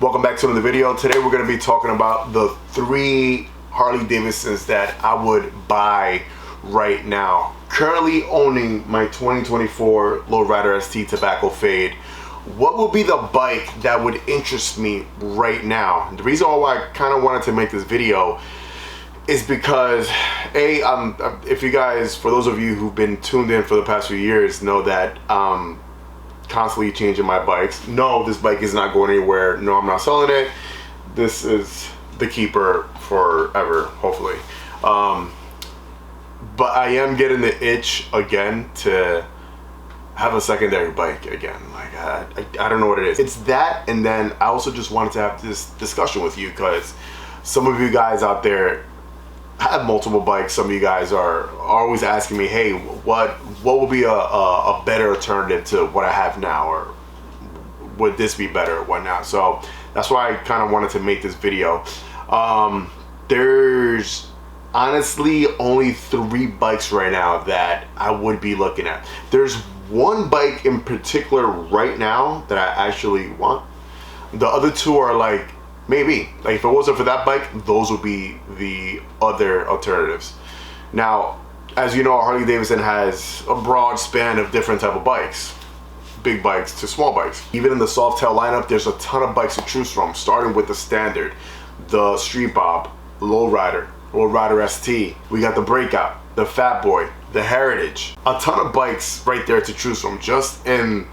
Welcome back to another video. Today we're going to be talking about the 3 Harley Davidsons that I would buy right now. Currently owning my 2024 Lowrider ST Tobacco Fade. What would be the bike that would interest me right now? The reason why I kind of wanted to make this video is because if you guys, for those of you who've been tuned in for the past few years, know that constantly changing my bikes. No, this bike is not going anywhere. No, I'm not selling it. This is the keeper forever, hopefully. But I am getting the itch again to have a secondary bike again. Like I don't know what it is. It's that, and then I also just wanted to have this discussion with you because some of you guys out there have multiple bikes. Some of you guys are always asking me, hey, what would be a better alternative to what I have now, or would this be better or whatnot? So that's why I kind of wanted to make this video. There's honestly only 3 bikes right now that I would be looking at. There's one bike in particular right now that I actually want. The other 2 are like, maybe. Like if it wasn't for that bike, those would be the other alternatives. Now, as you know, Harley Davidson has a broad span of different type of bikes. Big bikes to small bikes. Even in the softail lineup, there's a ton of bikes to choose from, starting with the standard, the street bob, lowrider, lowrider ST. We got the breakout, the fat boy, the heritage. A ton of bikes right there to choose from just in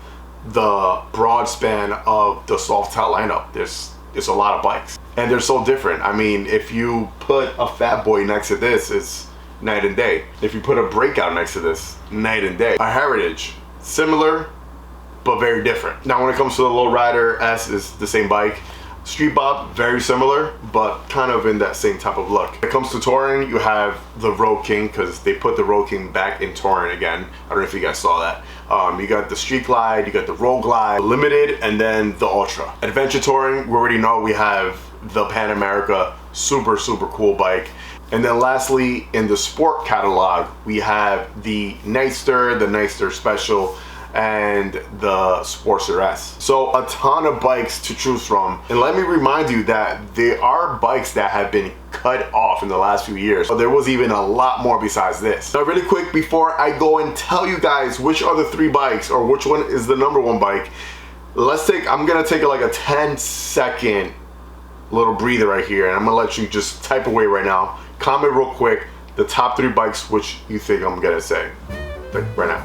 the broad span of the softail lineup. There's a lot of bikes, and they're so different. I mean, if you put a fat boy next to this, it's night and day. If you put a breakout next to this, night and day. A heritage, similar but very different. Now when it comes to the lowrider S, is the same bike. Street bob, very similar, but kind of in that same type of look. When it comes to touring, you have the Road King, because they put the Road King back in touring again. I don't know if you guys saw that. You got the Street Glide, you got the Road Glide, Limited, and then the Ultra. Adventure touring, we already know we have the Pan America, super cool bike. And then lastly, in the sport catalog, we have the Nightster, the Nightster Special, and the Sportster S. So a ton of bikes to choose from. And let me remind you that there are bikes that have been cut off in the last few years. So there was even a lot more besides this. Now really quick, before I go and tell you guys which are the 3 bikes or which one is the #1 bike, I'm gonna take like a 10-second little breather right here, and I'm gonna let you just type away right now. Comment real quick the top 3 bikes which you think I'm gonna say, like right now.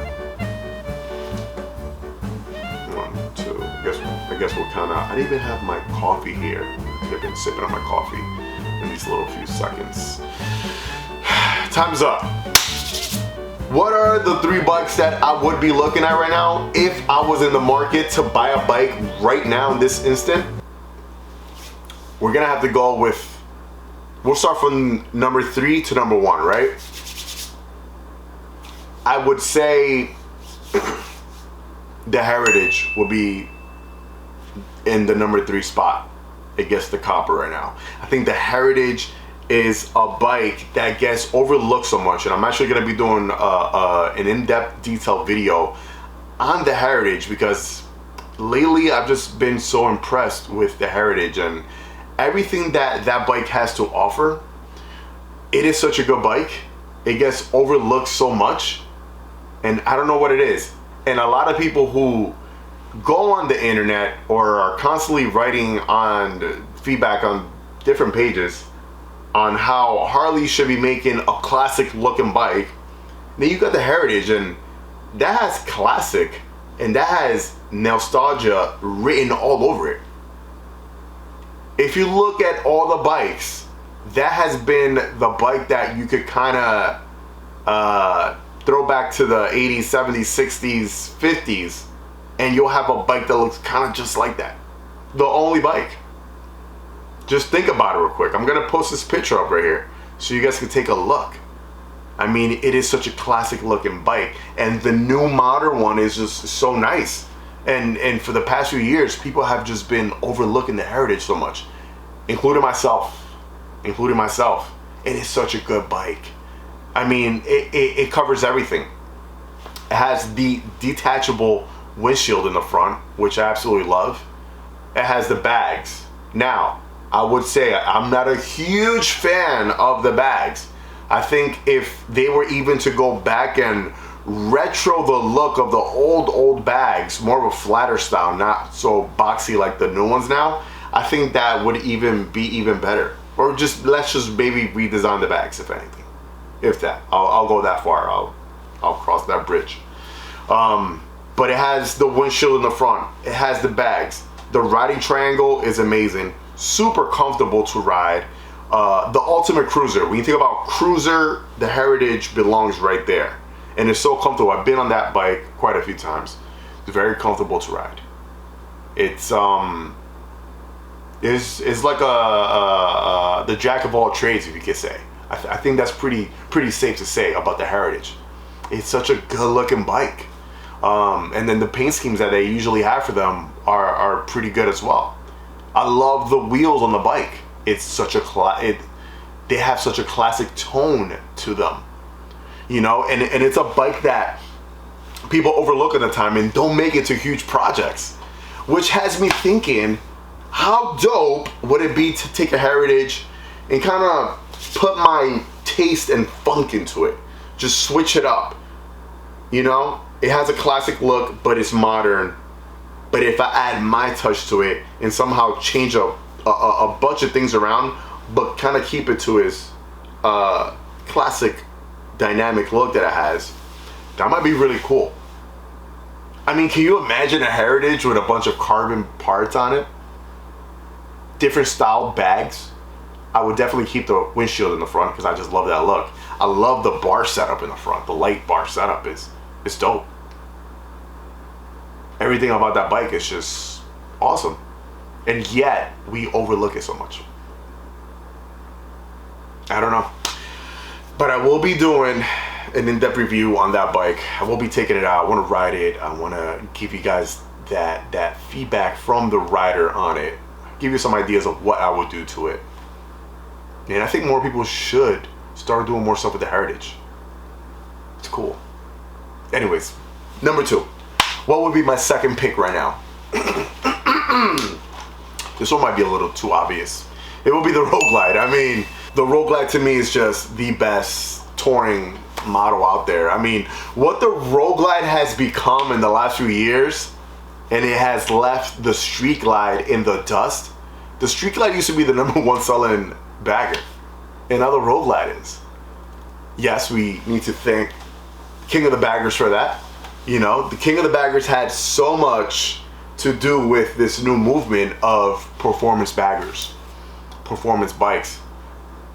I guess we'll count out. I didn't even have my coffee here. I've been sipping on my coffee in these little few seconds. Time's up. What are the 3 bikes that I would be looking at right now if I was in the market to buy a bike right now in this instant? We're gonna have to go with, we'll start from number 3 to number 1, right? I would say the Heritage will be in the number 3 spot. It gets the copper right now. I think the Heritage is a bike that gets overlooked so much, and I'm actually going to be doing an in-depth detailed video on the Heritage because lately I've just been so impressed with the Heritage and everything that that bike has to offer. It is such a good bike. It gets overlooked so much, and I don't know what it is. And a lot of people who go on the internet or are constantly writing on feedback on different pages on how Harley should be making a classic looking bike. Then you got the Heritage, and that has classic and that has nostalgia written all over it. If you look at all the bikes, that has been the bike that you could kind of throw back to the 80s, 70s, 60s, 50s, and you'll have a bike that looks kind of just like that. The only bike. Just think about it real quick. I'm gonna post this picture up right here so you guys can take a look. I mean, it is such a classic looking bike, and the new modern one is just so nice. And for the past few years, people have just been overlooking the Heritage so much, including myself. It is such a good bike. I mean, it covers everything. It has the detachable windshield in the front, which I absolutely love. It has the bags. Now, I would say I'm not a huge fan of the bags. I think if they were even to go back and retro the look of the old bags, more of a flatter style, not so boxy like the new ones now, I think that would even be even better. Or just, let's just maybe redesign the bags, if anything. If that. I'll go that far. I'll cross that bridge. But it has the windshield in the front. It has the bags. The riding triangle is amazing. Super comfortable to ride. The ultimate cruiser. When you think about cruiser, the Heritage belongs right there. And it's so comfortable. I've been on that bike quite a few times. It's very comfortable to ride. It's like the jack of all trades, if you could say. I think that's pretty safe to say about the Heritage. It's such a good looking bike. And then the paint schemes that they usually have for them are pretty good as well. I love the wheels on the bike. It's such a they have such a classic tone to them, you know. And it's a bike that people overlook at the time and don't make it to huge projects, which has me thinking, how dope would it be to take a Heritage and kind of put my taste and funk into it, just switch it up, you know. It has a classic look, but it's modern. But if I add my touch to it and somehow change a bunch of things around, but kind of keep it to its classic dynamic look that it has, that might be really cool. I mean, can you imagine a Heritage with a bunch of carbon parts on it? Different style bags. I would definitely keep the windshield in the front because I just love that look. I love the bar setup in the front. The light bar setup is dope. Everything about that bike is just awesome. And yet, we overlook it so much. I don't know. But I will be doing an in-depth review on that bike. I will be taking it out. I want to ride it. I want to give you guys that feedback from the rider on it. Give you some ideas of what I would do to it. And I think more people should start doing more stuff with the Heritage. It's cool. Anyways, number 2. What would be my second pick right now? This one might be a little too obvious. It will be the Road Glide. I mean, the Road Glide to me is just the best touring model out there. I mean, what the Road Glide has become in the last few years, and it has left the Street Glide in the dust. The Street Glide used to be the #1 selling bagger, and now the Road Glide is. Yes, we need to thank King of the Baggers for that. You know, the King of the Baggers had so much to do with this new movement of performance baggers, performance bikes.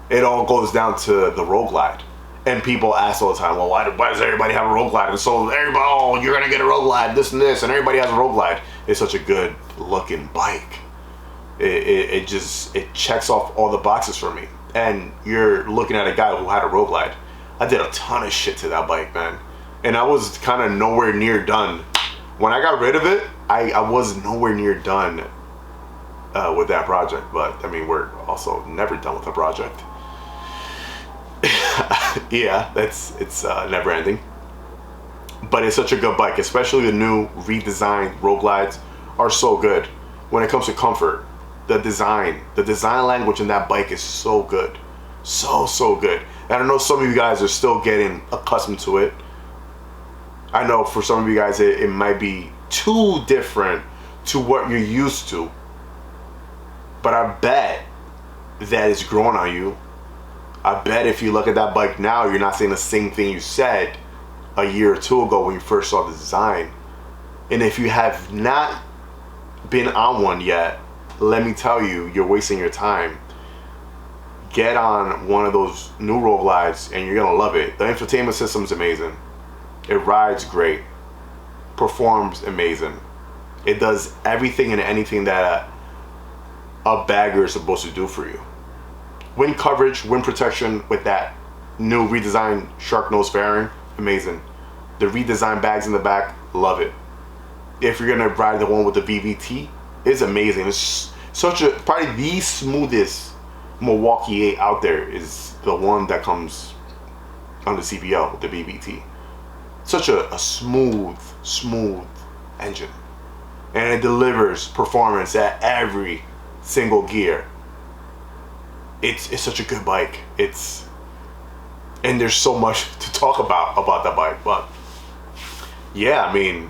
It all goes down to the Road Glide. And people ask all the time, well, why does everybody have a Road Glide? And so everybody, oh, you're gonna get a Road Glide, this and this, and everybody has a Road Glide. It's such a good looking bike. It checks off all the boxes for me. And you're looking at a guy who had a Road Glide. I did a ton of shit to that bike, man. And I was kind of nowhere near done. When I got rid of it, I was nowhere near done with that project. But I mean, we're also never done with a project. Yeah, it's never ending. But it's such a good bike, especially the new redesigned Road Glides are so good. When it comes to comfort, the design language in that bike is so good. So good. And I know some of you guys are still getting accustomed to it. I know for some of you guys it might be too different to what you're used to. But I bet that it's growing on you. I bet if you look at that bike now, you're not saying the same thing you said a year or two ago when you first saw the design. And if you have not been on one yet, let me tell you, you're wasting your time. Get on one of those new Road Glides and you're gonna love it. The infotainment system's amazing. It rides great, performs amazing. It does everything and anything that a bagger is supposed to do for you. Wind coverage, wind protection with that new redesigned shark nose fairing, amazing. The redesigned bags in the back, love it. If you're gonna ride the one with the VVT, it's amazing. It's probably the smoothest Milwaukee 8 out there is the one that comes on the CBO with the VVT. Such a smooth engine. And it delivers performance at every single gear. It's such a good bike. And there's so much to talk about that bike. But yeah, I mean,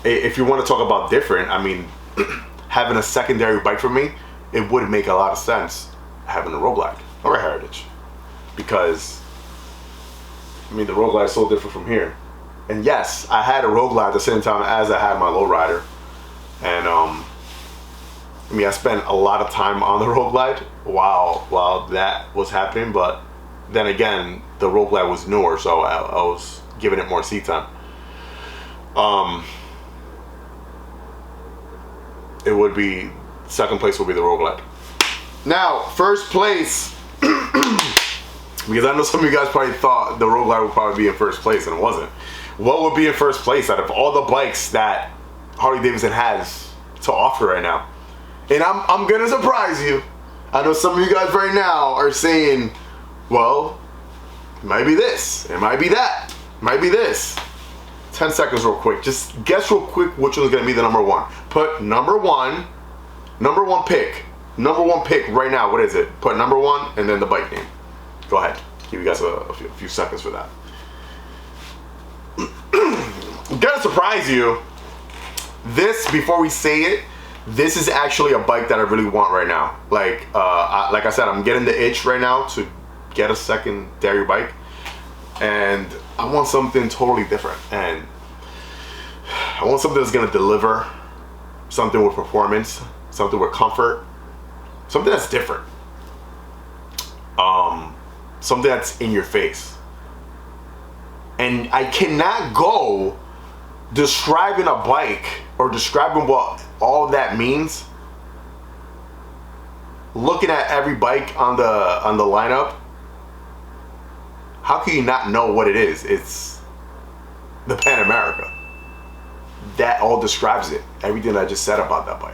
if you want to talk about different, I mean, having a secondary bike for me, it would make a lot of sense having a Road Glide or a Heritage, because I mean the Road Glide is so different from here. And yes, I had a Road Glide at the same time as I had my lowrider, and I mean I spent a lot of time on the Road Glide while that was happening, but then again the Road Glide was newer, so I was giving it more seat time. It would be, second place would be the Road Glide. Now, first place, because I know some of you guys probably thought the Road Glide would probably be in first place, and it wasn't. What would be in first place out of all the bikes that Harley Davidson has to offer right now? And I'm gonna surprise you. I know some of you guys right now are saying, well, it might be this, it might be that, it might be this. 10 seconds real quick. Just guess real quick which one's gonna be the number one. Put number one pick right now. What is it? Put number one and then the bike name. Go ahead. Give you guys a few seconds for that. I'm gonna surprise you. This, before we say it, this is actually a bike that I really want right now. Like I said, I'm getting the itch right now to get a secondary bike, and I want something totally different, and I want something that's gonna deliver, something with performance, something with comfort, something that's different, something that's in your face. And I cannot go describing a bike or describing what all that means, looking at every bike on the lineup. How can you not know what it is? It's the Pan America. That all describes it. Everything I just said about that bike.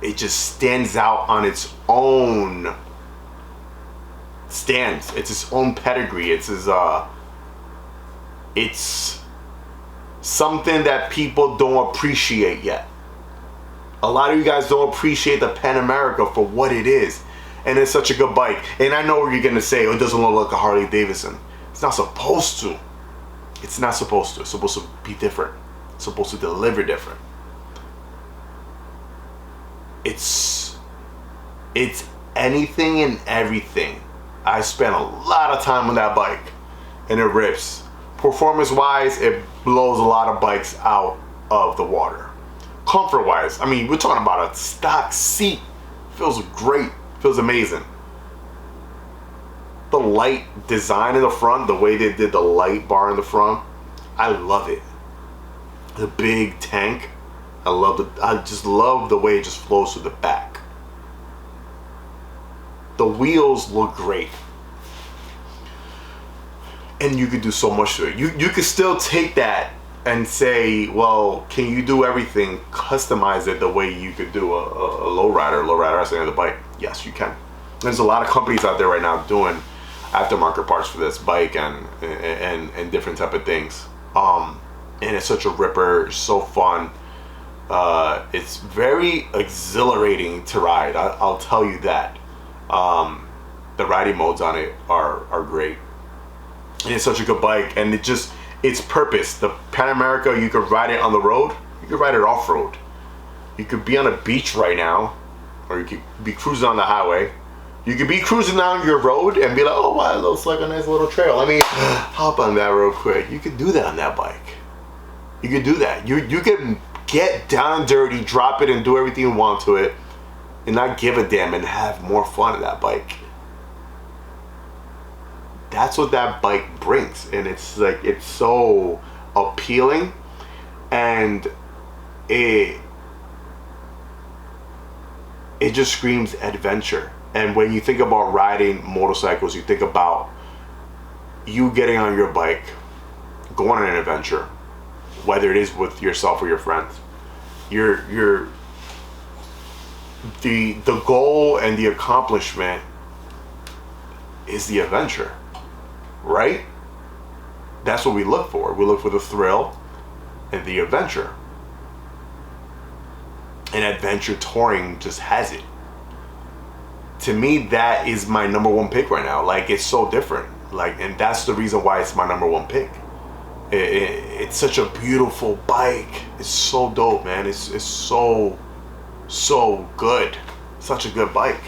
It just stands out on its own stance. It's its own pedigree. It's something that people don't appreciate yet. A lot of you guys don't appreciate the Pan America for what it is. And it's such a good bike. And I know what you're gonna say, oh, it doesn't look like a Harley Davidson. It's not supposed to. It's not supposed to. It's supposed to be different. It's supposed to deliver different. It's anything and everything. I spent a lot of time on that bike, and it rips. Performance wise, it blows a lot of bikes out of the water. Comfort wise, I mean, we're talking about a stock seat. Feels great. Feels amazing. The light design in the front, the way they did the light bar in the front, I love it. The big tank, I just love the way it just flows through the back. The wheels look great, and you could do so much to it. You could still take that and say, well, can you do everything, customize it the way you could do a lowrider as another bike? Yes, you can. There's a lot of companies out there right now doing aftermarket parts for this bike and different type of things. And it's such a ripper, so fun. It's very exhilarating to ride. I'll tell you that. The riding modes on it are great. And it's such a good bike, and its purpose. The Pan America, you could ride it on the road, you could ride it off-road. You could be on a beach right now, or you could be cruising on the highway. You could be cruising down your road and be like, oh wow, it looks like a nice little trail. Let me hop on that real quick. You could do that on that bike. You could do that. You could get down and dirty, drop it, and do everything you want to it, and not give a damn, and have more fun on that bike. That's what that bike brings, and it's like, it's so appealing, and it just screams adventure. And when you think about riding motorcycles, you think about you getting on your bike, going on an adventure, whether it is with yourself or your friends. The goal and the accomplishment is the adventure, right? That's what we look for. We look for the thrill and the adventure. and adventure touring just has it. To me, that is my number one pick right now. Like, it's so different. Like, and that's the reason why it's my number one pick. It's such a beautiful bike. It's so dope, man. It's so good. Such a good bike.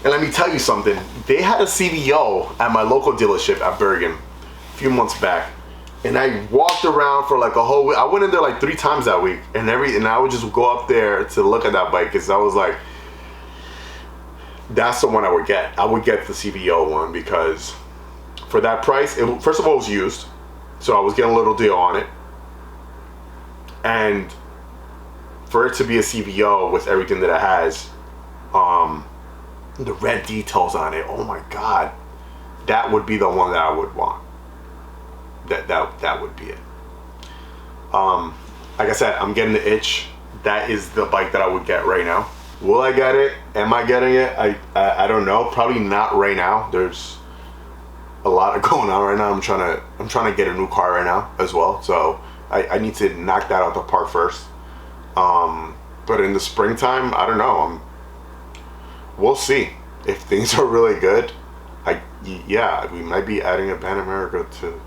And let me tell you something. They had a CVO at my local dealership at Bergen a few months back. And I walked around for like a whole week. I went in there like 3 times that week. And I would just go up there to look at that bike because I was like, that's the one I would get. I would get the CVO one because for that price, first of all, it was used. So I was getting a little deal on it. And for it to be a CVO with everything that it has, the red details on it, oh my God, that would be the one that I would want. That would be it. Like I said, I'm getting the itch. That is the bike that I would get right now. Will I get it? Am I getting it? I don't know. Probably not right now. There's a lot going on right now. I'm trying to get a new car right now as well. So I need to knock that out the park first. But in the springtime, I don't know. We'll see if things are really good. Yeah, we might be adding a Pan America to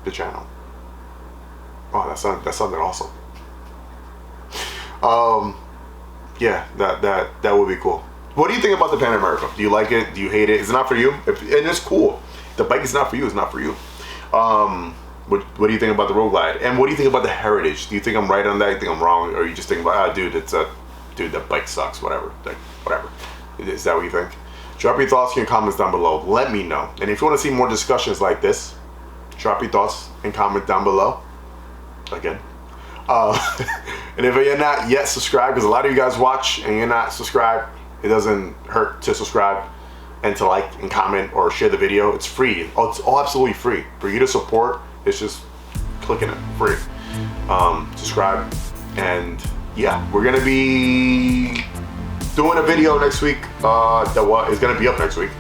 the channel. Oh, that's something awesome. Yeah, that would be cool. What do you think about the Pan America? Do you like it? Do you hate it? Is it not for you? And it's cool. If the bike is not for you, it's not for you. What do you think about the Road Glide? And what do you think about the Heritage? Do you think I'm right on that? Do you think I'm wrong? Or you just think about, dude, that bike sucks, whatever. Like, whatever. Is that what you think? Drop your thoughts in your comments down below. Let me know. And if you want to see more discussions like this, drop your thoughts and comment down below. Again. And if you're not yet subscribed, because a lot of you guys watch and you're not subscribed, it doesn't hurt to subscribe and to like and comment or share the video. It's free. It's all absolutely free for you to support. It's just clicking it, free. Subscribe, and yeah, we're gonna be doing a video next week that is gonna be up next week,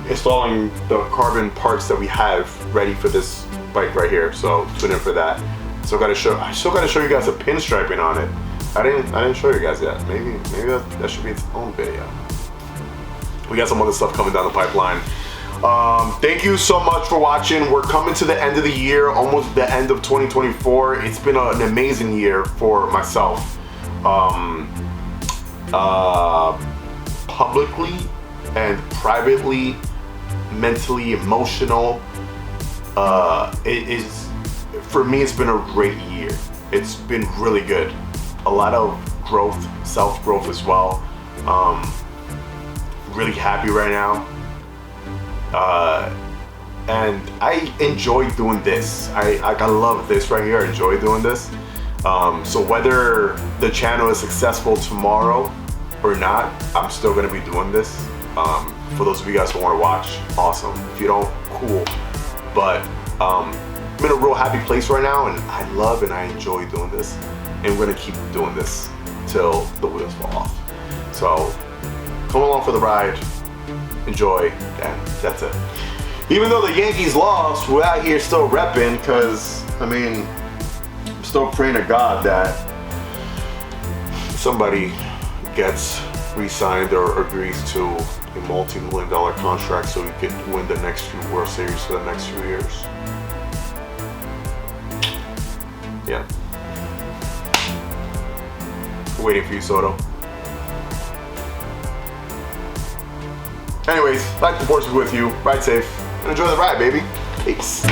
installing the carbon parts that we have ready for this bike right here. So tune in for that. I still gotta show you guys the pinstriping on it. I didn't show you guys yet. Maybe that should be its own video. We got some other stuff coming down the pipeline. Thank you so much for watching. We're coming to the end of the year, almost the end of 2024. It's been an amazing year for myself. Publicly and privately, mentally, emotional. For me, it's been a great year. It's been really good. A lot of growth, self-growth as well. Really happy right now. And I enjoy doing this. I love this right here. I enjoy doing this. So whether the channel is successful tomorrow or not, I'm still gonna be doing this. For those of you guys who want to watch, awesome. If you don't, cool. But I'm in a real happy place right now, and I love and I enjoy doing this. And we're gonna keep doing this till the wheels fall off. So come along for the ride, enjoy, and that's it. Even though the Yankees lost, we're out here still repping, because I mean, I'm still praying to God that somebody gets re-signed or agrees to a multi-million-dollar contract so we can win the next few World Series for the next few years. Yeah. Waiting for you, Soto. Anyways, like the force be with you. Ride safe and enjoy the ride, baby. Peace.